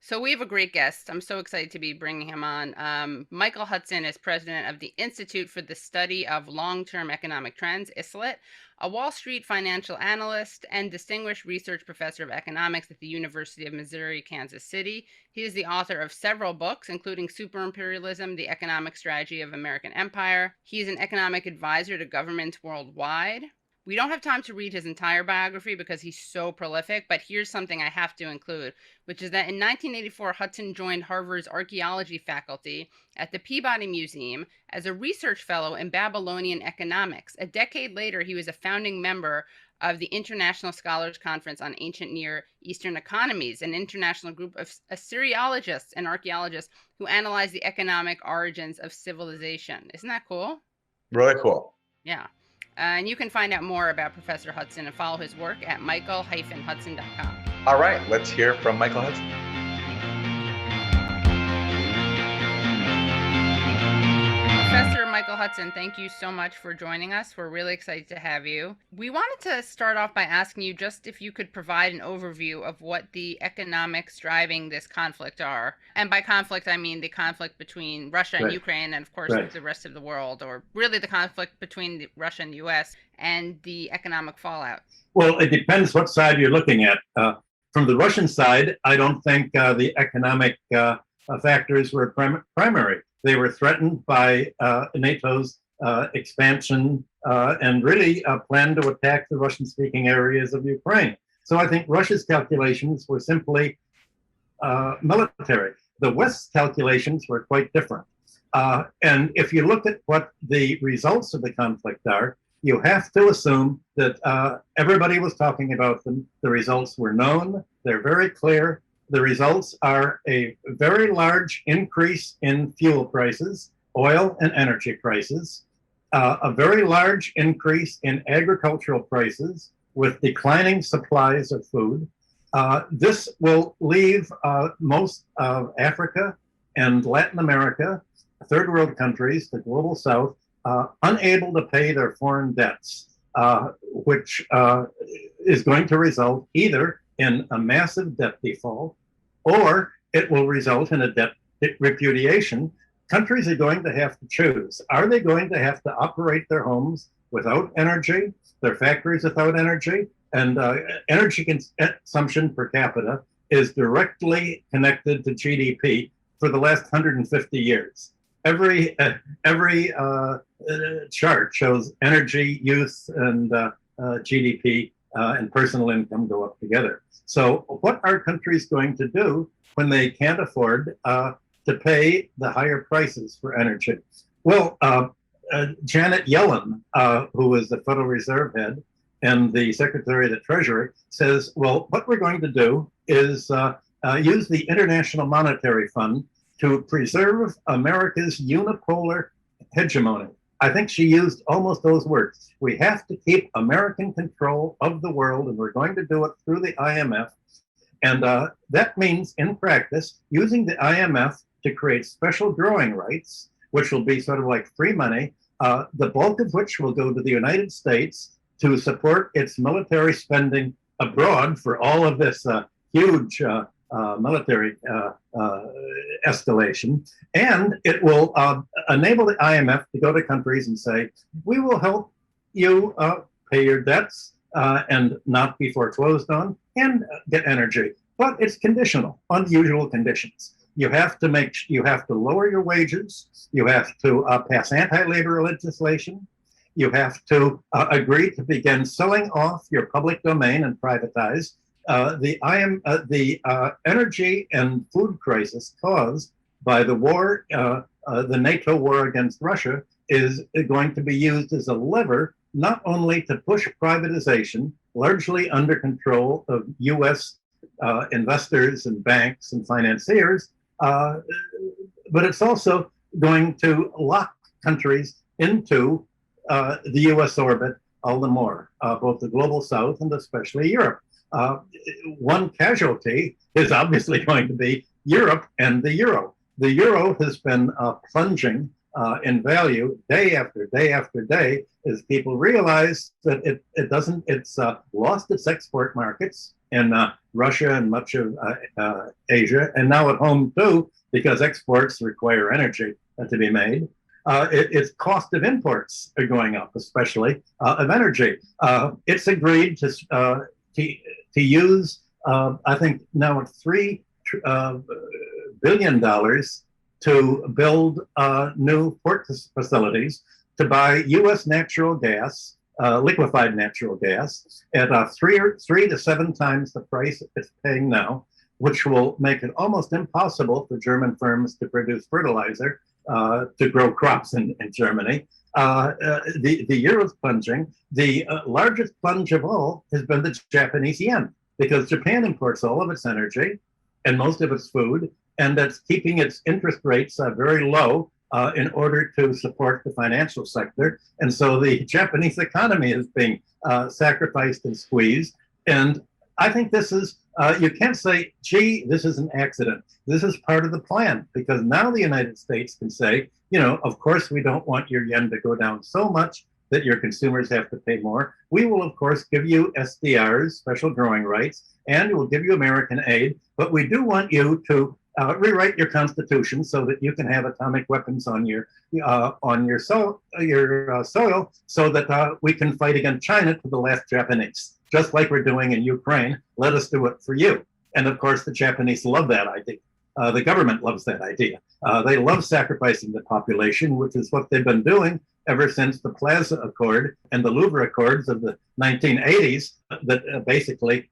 So we have a great guest. I'm so excited to be bringing him on. Michael Hudson is president of the Institute for the Study of Long-Term Economic Trends, ISLET, a Wall Street financial analyst and distinguished research professor of economics at the University of Missouri, Kansas City. He is the author of several books, including Superimperialism, The Economic Strategy of American Empire. He is an economic advisor to governments worldwide. We don't have time to read his entire biography because he's so prolific, but here's something I have to include, which is that in 1984, Hudson joined Harvard's archaeology faculty at the Peabody Museum as a research fellow in Babylonian economics. A decade later, he was a founding member of the International Scholars Conference on Ancient Near Eastern Economies, an international group of Assyriologists and archaeologists who analyze the economic origins of civilization. Isn't that cool? Really cool. Yeah. And you can find out more about Professor Hudson and follow his work at michael-hudson.com. All right, let's hear from Michael Hudson. Professor Michael Hudson, thank you so much for joining us. We're really excited to have you. We wanted to start off by asking you just if you could provide an overview of what the economics driving this conflict are. And by conflict, I mean the conflict between Russia and Ukraine and, of course, the rest of the world, or really the conflict between Russia and the U.S. and the economic fallout. Well, it depends what side you're looking at. From the Russian side, I don't think the economic factors were primary. They were threatened by NATO's expansion and really planned to attack the Russian-speaking areas of Ukraine. So I think Russia's calculations were simply military. The West's calculations were quite different. And if you look at what the results of the conflict are, you have to assume that everybody was talking about them. The results were known. They're very clear. The results are a very large increase in fuel prices, oil and energy prices, a very large increase in agricultural prices with declining supplies of food. This will leave most of Africa and Latin America, third world countries, the global south, unable to pay their foreign debts, which is going to result either in a massive debt default, or it will result in a debt repudiation. Countries are going to have to choose. Are they going to have to operate their homes without energy, their factories without energy? And energy consumption per capita is directly connected to GDP for the last 150 years. Every chart shows energy use and GDP and personal income go up together. So what are countries going to do when they can't afford to pay the higher prices for energy? Well, Janet Yellen, who is the Federal Reserve head and the Secretary of the Treasury, says, well, what we're going to do is use the International Monetary Fund to preserve America's unipolar hegemony. I think she used almost those words. We have to keep American control of the world, and we're going to do it through the IMF. And that means, in practice, using the IMF to create special drawing rights, which will be sort of like free money, the bulk of which will go to the United States to support its military spending abroad for all of this huge military escalation, and it will enable the IMF to go to countries and say, we will help you pay your debts and not be foreclosed on and get energy. But it's conditional, unusual conditions. You have to lower your wages. You have to pass anti-labor legislation. You have to agree to begin selling off your public domain and privatize. The energy and food crisis caused by the war, the NATO war against Russia, is going to be used as a lever not only to push privatization, largely under control of U.S. Investors and banks and financiers, but it's also going to lock countries into the U.S. orbit all the more, both the global south and especially Europe. One casualty is obviously going to be Europe and the euro. The euro has been plunging in value day after day after day as people realize that it's lost its export markets in Russia and much of Asia, and now at home too, because exports require energy to be made. Its cost of imports are going up, especially of energy. It's agreed to use, I think now it's $3 billion to build new port facilities to buy U.S. natural gas, liquefied natural gas, at 3 to 7 times the price it's paying now, which will make it almost impossible for German firms to produce fertilizer to grow crops in Germany. The euro is plunging. The largest plunge of all has been the Japanese yen, because Japan imports all of its energy and most of its food, and that's keeping its interest rates very low in order to support the financial sector. And so the Japanese economy is being sacrificed and squeezed. And I think this is, you can't say, gee, this is an accident. This is part of the plan, because now the United States can say, you know, of course, we don't want your yen to go down so much that your consumers have to pay more. We will, of course, give you SDRs, special drawing rights, and we'll give you American aid, but we do want you to rewrite your constitution so that you can have atomic weapons on your soil, so that we can fight against China to the last Japanese, just like we're doing in Ukraine. Let us do it for you. And of course, the Japanese love that idea. The government loves that idea. They love sacrificing the population, which is what they've been doing ever since the Plaza Accord and the Louvre Accords of the 1980s that basically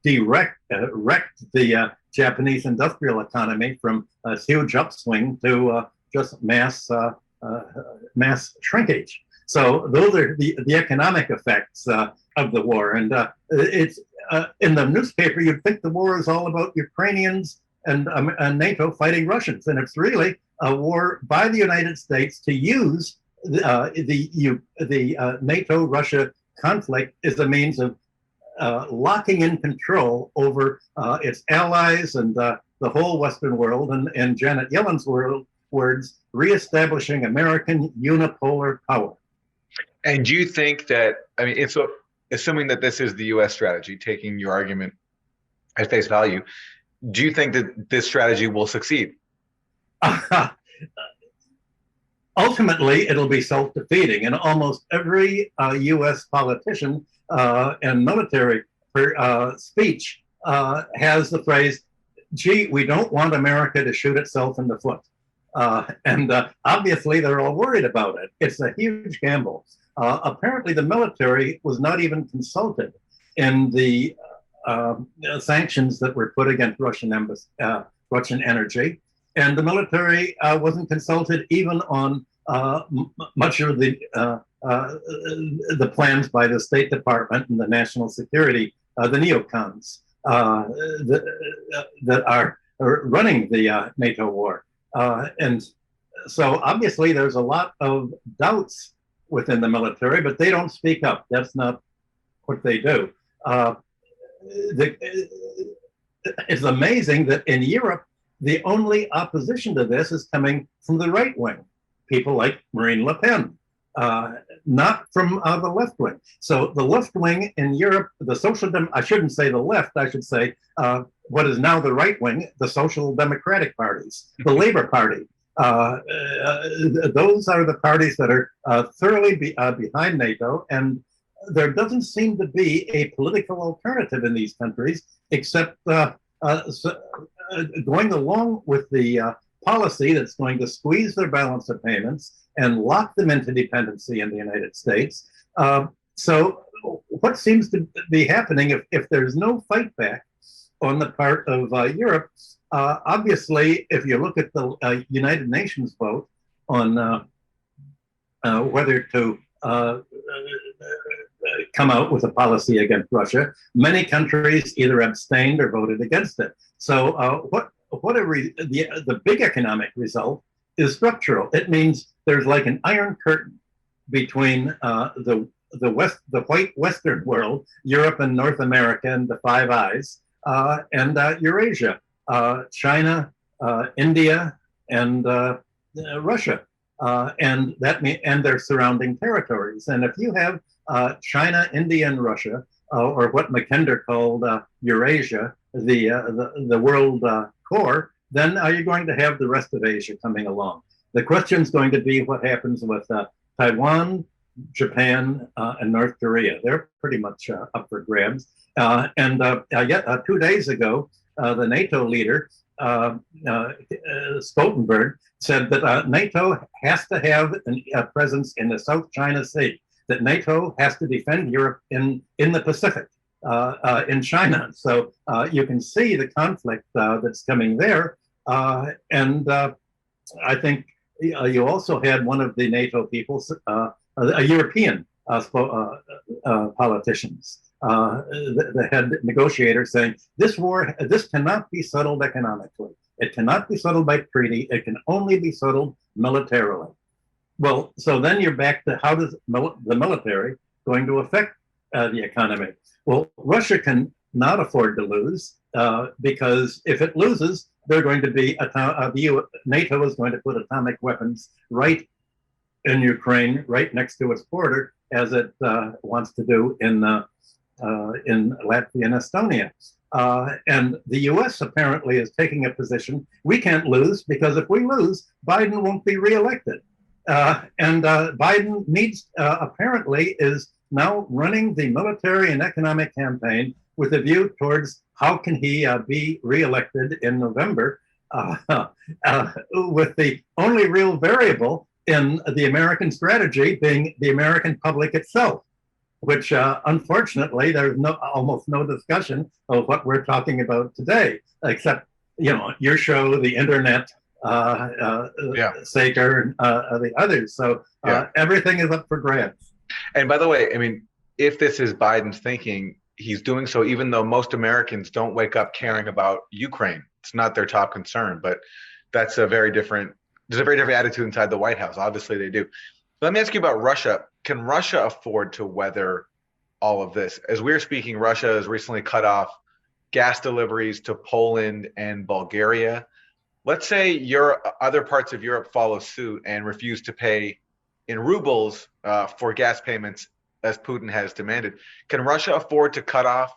wrecked the Japanese industrial economy from a huge upswing to just mass shrinkage. So those are the economic effects of the war. And it's in the newspaper, you'd think the war is all about Ukrainians and NATO fighting Russians. And it's really a war by the United States to use the NATO-Russia conflict as a means of locking in control over its allies and the whole Western world, and Janet Yellen's words, reestablishing American unipolar power. And do you think that, I mean, it's assuming that this is the U.S. strategy, taking your argument at face value, do you think that this strategy will succeed? Ultimately, it'll be self-defeating, and almost every U.S. politician and military speech has the phrase, gee, we don't want America to shoot itself in the foot. And obviously, they're all worried about it. It's a huge gamble. Apparently, the military was not even consulted in the sanctions that were put against Russian energy. And the military wasn't consulted even on much of the plans by the State Department and the National Security, the neocons that are running the NATO war. And so obviously there's a lot of doubts within the military, but they don't speak up. That's not what they do. It's amazing that in Europe, the only opposition to this is coming from the right wing, people like Marine Le Pen, not from the left wing. So the left wing in Europe, I shouldn't say the left, I should say what is now the right wing, the Social Democratic parties, the Labour Party. Those are the parties that are thoroughly behind NATO, and there doesn't seem to be a political alternative in these countries except going along with the policy that's going to squeeze their balance of payments and lock them into dependency in the United States. So what seems to be happening if there's no fight back on the part of Europe, obviously, if you look at the United Nations vote on whether to come out with a policy against Russia, many countries either abstained or voted against it. So the big economic result is structural. It means there's like an iron curtain between the white Western world, Europe and North America and the Five Eyes, and Eurasia, China, India, and Russia, and their surrounding territories. And if you have China, India, and Russia or what Mackinder called Eurasia, the world core, then are you going to have the rest of Asia coming along? The question is going to be what happens with Taiwan, Japan, and North Korea. They're pretty much up for grabs. And 2 days ago, the NATO leader, Stoltenberg, said that NATO has to have a presence in the South China Sea, that NATO has to defend Europe in the Pacific, in China. So you can see the conflict that's coming there. And I think you also had one of the NATO people, a European politicians, the head negotiator, saying this cannot be settled economically. It cannot be settled by treaty. It can only be settled militarily. Well, so then you're back to how does the military going to affect the economy? Well, Russia can not afford to lose because if it loses, they're going to be NATO is going to put atomic weapons right in Ukraine, right next to its border, as it wants to do in Latvia and Estonia. And the U.S. apparently is taking a position we can't lose because if we lose, Biden won't be reelected. And Biden needs apparently is now running the military and economic campaign with a view towards how can he be reelected in November, with the only real variable in the American strategy being the American public itself, which unfortunately there's almost no discussion of what we're talking about today, except your show, the internet, Saker, and the others. So everything is up for grabs. And by the way, I mean, if this is Biden's thinking, he's doing so even though most Americans don't wake up caring about Ukraine. It's not their top concern, but that's there's a very different attitude inside the White House. Obviously they do. Let me ask you about Russia. Can Russia afford to weather all of this? As we're speaking, Russia has recently cut off gas deliveries to Poland and Bulgaria. Let's say other parts of Europe follow suit and refuse to pay in rubles for gas payments as Putin has demanded. Can Russia afford to cut off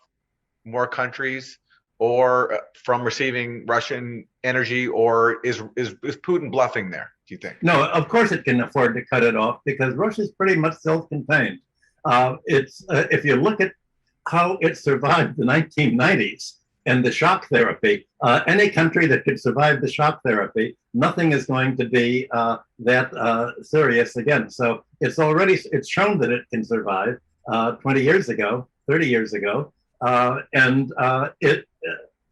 more countries or from receiving Russian energy, or is Putin bluffing there, do you think? No, of course it can afford to cut it off because Russia's pretty much self-contained. If you look at how it survived the 1990s and the shock therapy, any country that could survive the shock therapy, nothing is going to be that serious again. So it's shown that it can survive 20 years ago, 30 years ago, and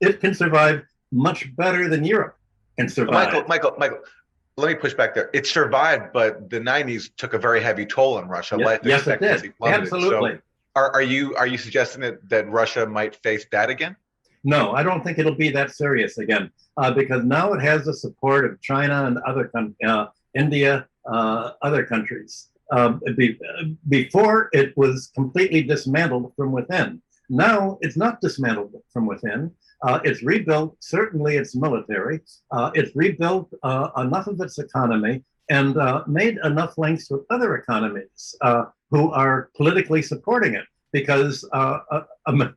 it can survive much better than Europe can survive. Michael, let me push back there. It survived, but the 90s took a very heavy toll on Russia. Yes, it did. Absolutely. So are you suggesting that Russia might face that again? No, I don't think it'll be that serious again, because now it has the support of China and other India, other countries. Before it was completely dismantled from within. Now it's not dismantled from within. It's rebuilt, certainly its military. It's rebuilt enough of its economy and made enough links with other economies who are politically supporting it. Because Biden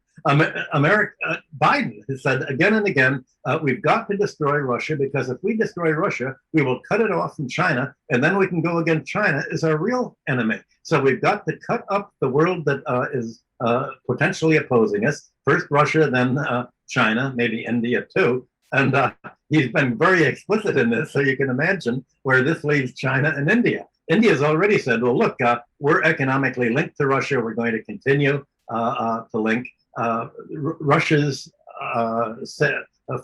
has said again and again, we've got to destroy Russia because if we destroy Russia, we will cut it off from China, and then we can go against China as our real enemy. So we've got to cut up the world that is potentially opposing us. First Russia, then China, maybe India too. And he's been very explicit in this, so you can imagine where this leaves China and India. India's already said, well, look, we're economically linked to Russia. We're going to continue to link. Russia's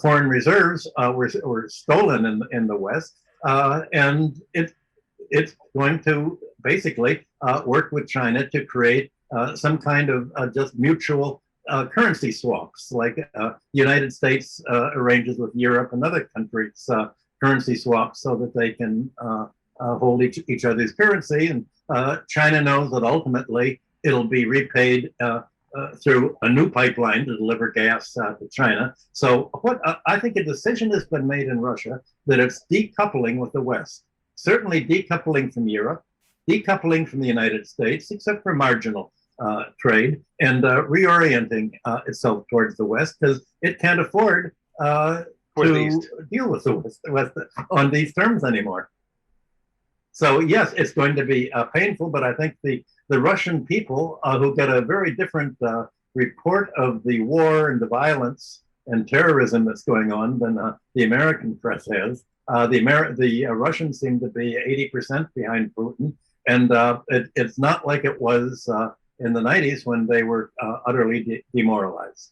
foreign reserves were stolen in the West, and it's going to basically work with China to create some kind of just mutual currency swaps, like the United States arranges with Europe and other countries currency swaps so that they can hold each other's currency. And China knows that ultimately it'll be repaid through a new pipeline to deliver gas to China. So I think a decision has been made in Russia that it's decoupling with the West, certainly decoupling from Europe, decoupling from the United States, except for marginal trade and reorienting itself towards the West because it can't afford to deal with the West on these terms anymore. So yes, it's going to be painful, but I think the Russian people who get a very different report of the war and the violence and terrorism that's going on than the American press has. The Russians seem to be 80% behind Putin, and it's not like it was in the 90s when they were utterly demoralized.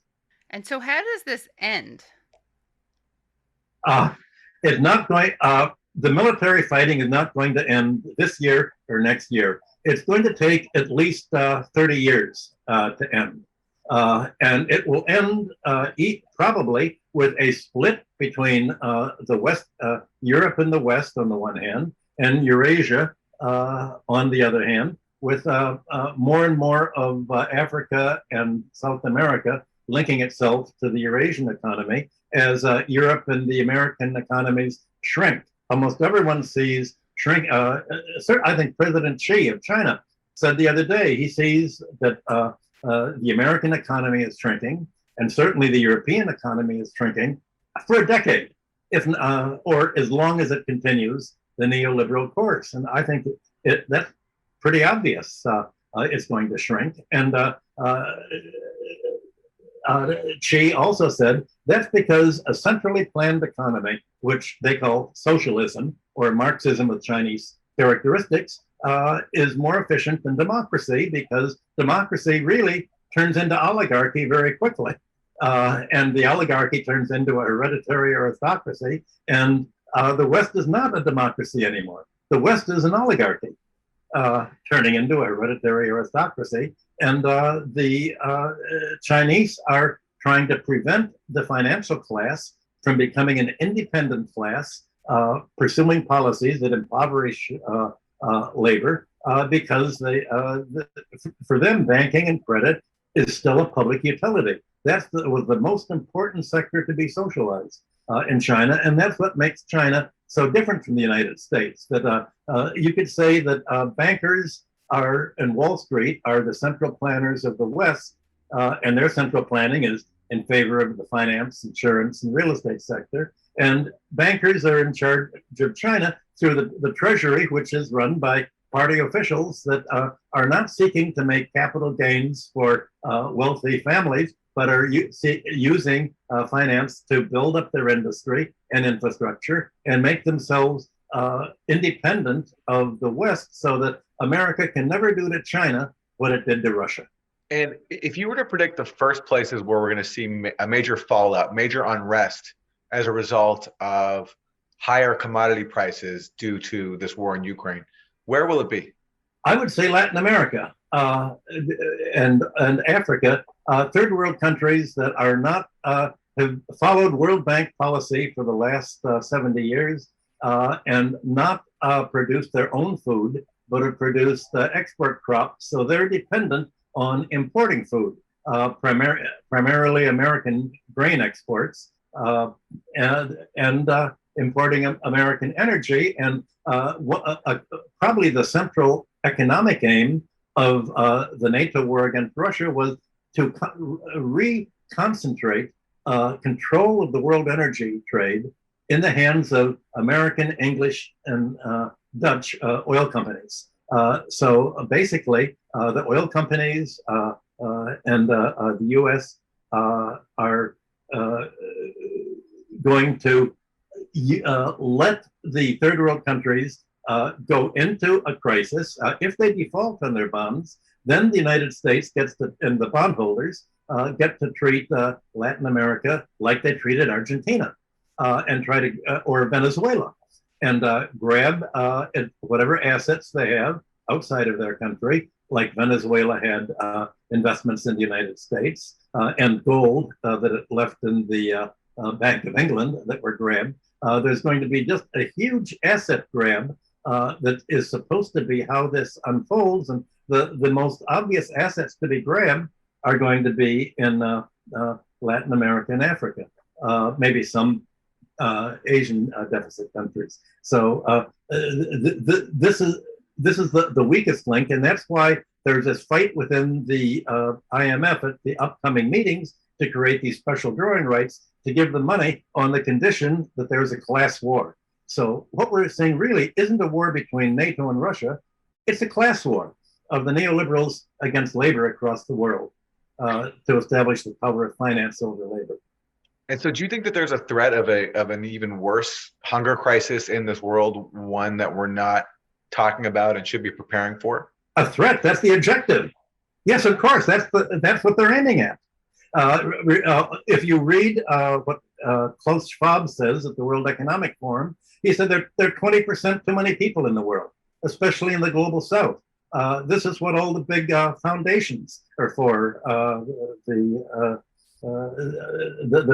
And so how does this end? It's not going. The military fighting is not going to end this year or next year. It's going to take at least 30 years to end. And it will end probably with a split between the West, Europe and the West on the one hand, and Eurasia on the other hand, with more and more of Africa and South America linking itself to the Eurasian economy as Europe and the American economies shrink. Almost everyone sees shrink. I think President Xi of China said the other day he sees that the American economy is shrinking, and certainly the European economy is shrinking for a decade, if or as long as it continues the neoliberal course. And I think that's pretty obvious. It's going to shrink. And Xi also said that's because a centrally planned economy, which they call socialism or Marxism with Chinese characteristics, is more efficient than democracy because democracy really turns into oligarchy very quickly. And the oligarchy turns into a hereditary aristocracy. And the West is not a democracy anymore. The West is an oligarchy turning into a hereditary aristocracy. And the Chinese are trying to prevent the financial class from becoming an independent class, pursuing policies that impoverish labor, because for them, banking and credit is still a public utility. Was the most important sector to be socialized in China, and that's what makes China so different from the United States. That you could say that bankers and Wall Street are the central planners of the West, and their central planning is in favor of the finance, insurance, and real estate sector. And bankers are in charge of China through the treasury, which is run by party officials that are not seeking to make capital gains for wealthy families, but are using finance to build up their industry and infrastructure and make themselves independent of the West so that America can never do to China what it did to Russia. And if you were to predict the first places where we're going to see a major fallout, major unrest as a result of higher commodity prices due to this war in Ukraine, where will it be? I would say Latin America and Africa, third world countries that are not have followed World Bank policy for the last 70 years and not produced their own food, but have produced export crops. So they're dependent on importing food, primarily American grain exports and importing American energy. And probably the central economic aim of the NATO war against Russia was to reconcentrate control of the world energy trade in the hands of American, English, and Dutch oil companies. So basically, the oil companies and the U.S. are going to let the third world countries go into a crisis. If they default on their bonds, then the United States gets to, and the bondholders get to treat Latin America like they treated Argentina and try to, or Venezuela, and grab whatever assets they have outside of their country, like Venezuela had investments in the United States and gold that it left in the Bank of England that were grabbed. There's going to be just a huge asset grab that is supposed to be how this unfolds. And the most obvious assets to be grabbed are going to be in Latin America and Africa, maybe some Asian deficit countries. So this is the weakest link, and that's why there's this fight within the IMF at the upcoming meetings to create these special drawing rights to give the money on the condition that there's a class war. So what we're saying really isn't a war between NATO and Russia, it's a class war of the neoliberals against labor across the world to establish the power of finance over labor. And so do you think that there's a threat of an even worse hunger crisis in this world, one that we're not talking about and should be preparing for? A threat, that's the objective. Yes, of course, that's what they're aiming at. If you read what Klaus Schwab says at the World Economic Forum, he said there are 20% too many people in the world, especially in the global south. This is what all the big foundations are for, the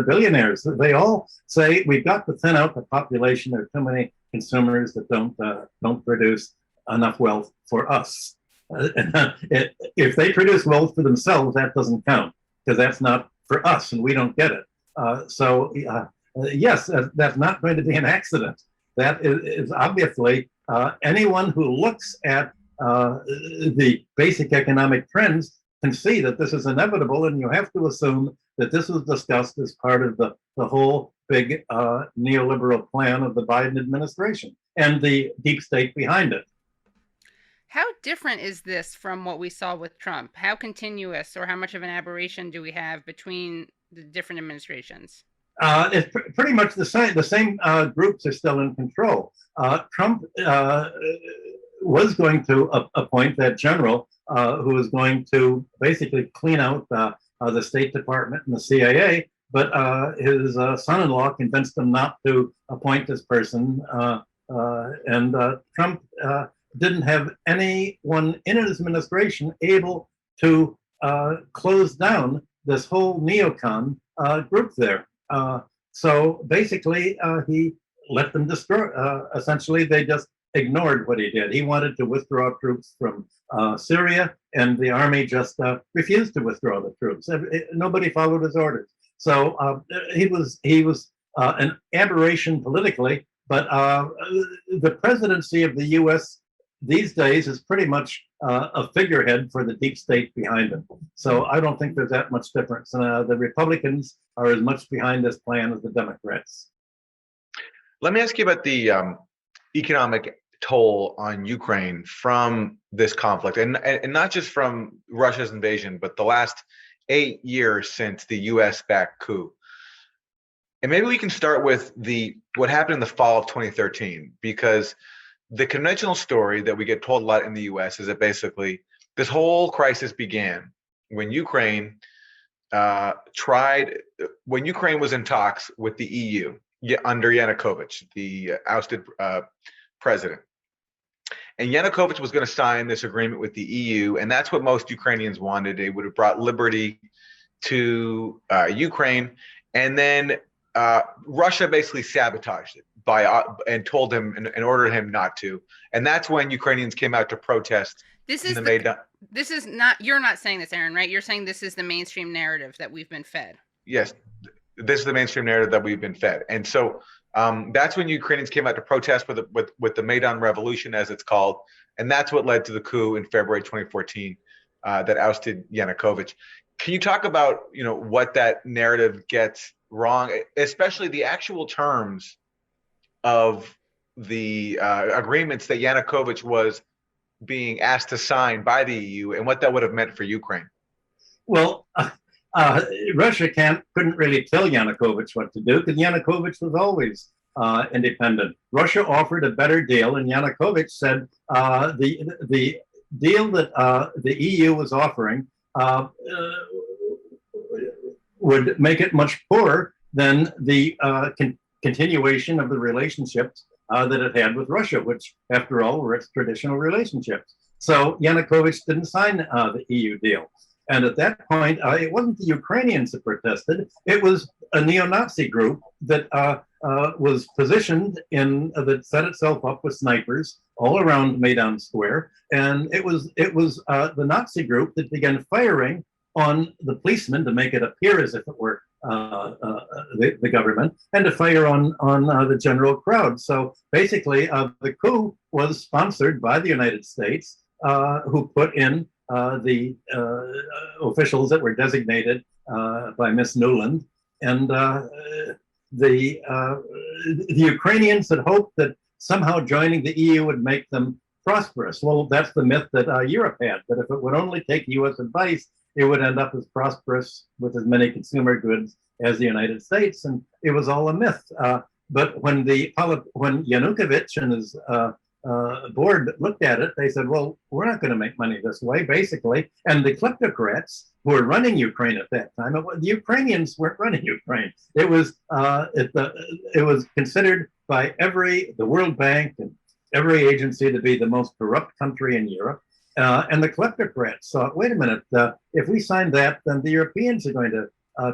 billionaires. They all say we've got to thin out the population. There are too many consumers that don't produce enough wealth for us. If they produce wealth for themselves, that doesn't count because that's not for us and we don't get it. Yes, that's not going to be an accident. That is obviously anyone who looks at the basic economic trends can see that this is inevitable, and you have to assume that this was discussed as part of the whole big neoliberal plan of the Biden administration and the deep state behind it. How different is this from what we saw with Trump? How continuous or how much of an aberration do we have between the different administrations? It's pretty much the same. The same groups are still in control. Trump was going to appoint that general who was going to basically clean out the State Department and the CIA, but his son-in-law convinced him not to appoint this person, and Trump didn't have anyone in his administration able to close down this whole neocon group there. So basically, he let them destroy. Essentially, they just ignored what he did. He wanted to withdraw troops from Syria, and the army just refused to withdraw the troops. Nobody followed his orders. So he was an aberration politically, but the presidency of the U.S. these days is pretty much a figurehead for the deep state behind him. So I don't think there's that much difference. The Republicans are as much behind this plan as the Democrats. Let me ask you about the economic toll on Ukraine from this conflict, and not just from Russia's invasion, but the last 8 years since the U.S.-backed coup. And maybe we can start with what happened in the fall of 2013, because the conventional story that we get told a lot in the U.S. is that basically this whole crisis began when Ukraine when Ukraine was in talks with the EU under Yanukovych, the ousted president. And Yanukovych was going to sign this agreement with the EU, and that's what most Ukrainians wanted. It would have brought liberty to Ukraine, and then Russia basically sabotaged it and told him and ordered him not to. And that's when Ukrainians came out to protest. This is not, you're not saying this, Aaron, right? You're saying this is the mainstream narrative that we've been fed. Yes, this is the mainstream narrative that we've been fed. And so that's when Ukrainians came out to protest with the Maidan Revolution, as it's called. And that's what led to the coup in February 2014 that ousted Yanukovych. Can you talk about, what that narrative gets wrong, especially the actual terms of the agreements that Yanukovych was being asked to sign by the EU, and what that would have meant for Ukraine? Well, Russia couldn't really tell Yanukovych what to do, because Yanukovych was always independent. Russia offered a better deal, and Yanukovych said the deal that the EU was offering would make it much poorer than the continuation of the relationships that it had with Russia, which, after all, were its traditional relationships. So Yanukovych didn't sign the EU deal. And at that point, it wasn't the Ukrainians that protested. It was a neo-Nazi group that was positioned that set itself up with snipers all around Maidan Square. And it was the Nazi group that began firing on the policemen to make it appear as if it were the government, and to fire on the general crowd. So basically, the coup was sponsored by the United States, who put in the officials that were designated by Miss Nuland. And the Ukrainians had hoped that somehow joining the EU would make them prosperous. Well, that's the myth that Europe had, that if it would only take US advice, it would end up as prosperous with as many consumer goods as the United States. And it was all a myth. But when Yanukovych and his board looked at it, they said, well, we're not going to make money this way, basically. And the kleptocrats who were running Ukraine at that time, the Ukrainians weren't running Ukraine. It was considered by the World Bank and every agency to be the most corrupt country in Europe. And the kleptocrats thought, wait a minute, if we sign that, then the Europeans are going to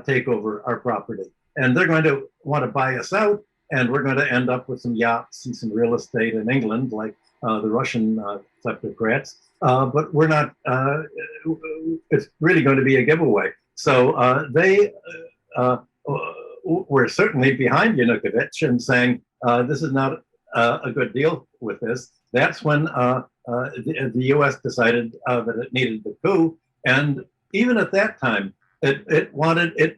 take over our property. And they're going to want to buy us out. And we're going to end up with some yachts and some real estate in England, like the Russian kleptocrats. But we're not, it's really going to be a giveaway. So they were certainly behind Yanukovych and saying, this is not a good deal with this. That's when the US decided that it needed the coup. And even at that time, it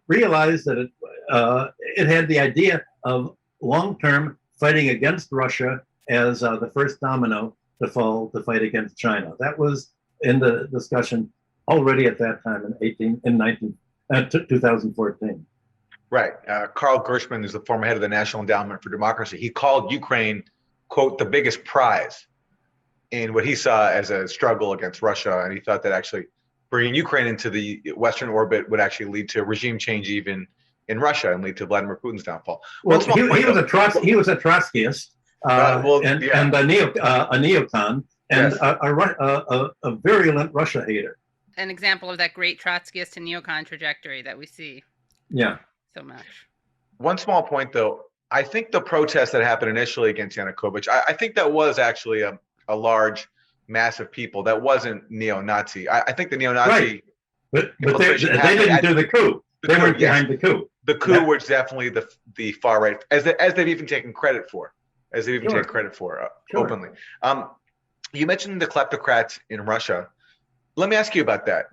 realized that it had the idea of long-term fighting against Russia as the first domino to fall to fight against China. That was in the discussion already at that time in 2014. Right. Carl Gershman is the former head of the National Endowment for Democracy. He called Ukraine, quote, the biggest prize in what he saw as a struggle against Russia. And he thought that actually bringing Ukraine into the Western orbit would actually lead to regime change even in Russia and lead to Vladimir Putin's downfall. Well, he was a Trotskyist and a neocon and yes. a virulent Russia hater. An example of that great Trotskyist and neocon trajectory that we see. Yeah. So much. One small point, though. I think the protest that happened initially against Yanukovych, I think that was actually a large mass of people. That wasn't neo-Nazi. I think the neo-Nazi... Right. But they didn't do the coup. They weren't behind the coup. The coup was definitely the far right, as they've even taken credit for, openly. You mentioned the kleptocrats in Russia. Let me ask you about that.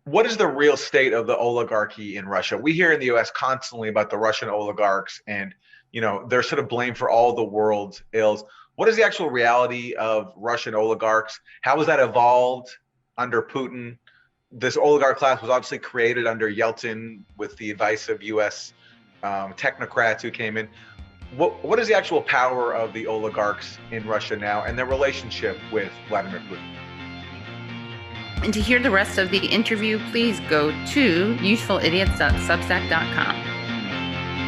What is the real state of the oligarchy in Russia? We hear in the U.S. constantly about the Russian oligarchs, and they're sort of blamed for all the world's ills. What is the actual reality of Russian oligarchs? How has that evolved under Putin? This oligarch class was obviously created under Yeltsin with the advice of U.S. Technocrats who came in. What is the actual power of the oligarchs in Russia now and their relationship with Vladimir Putin? And to hear the rest of the interview, please go to usefulidiots.substack.com.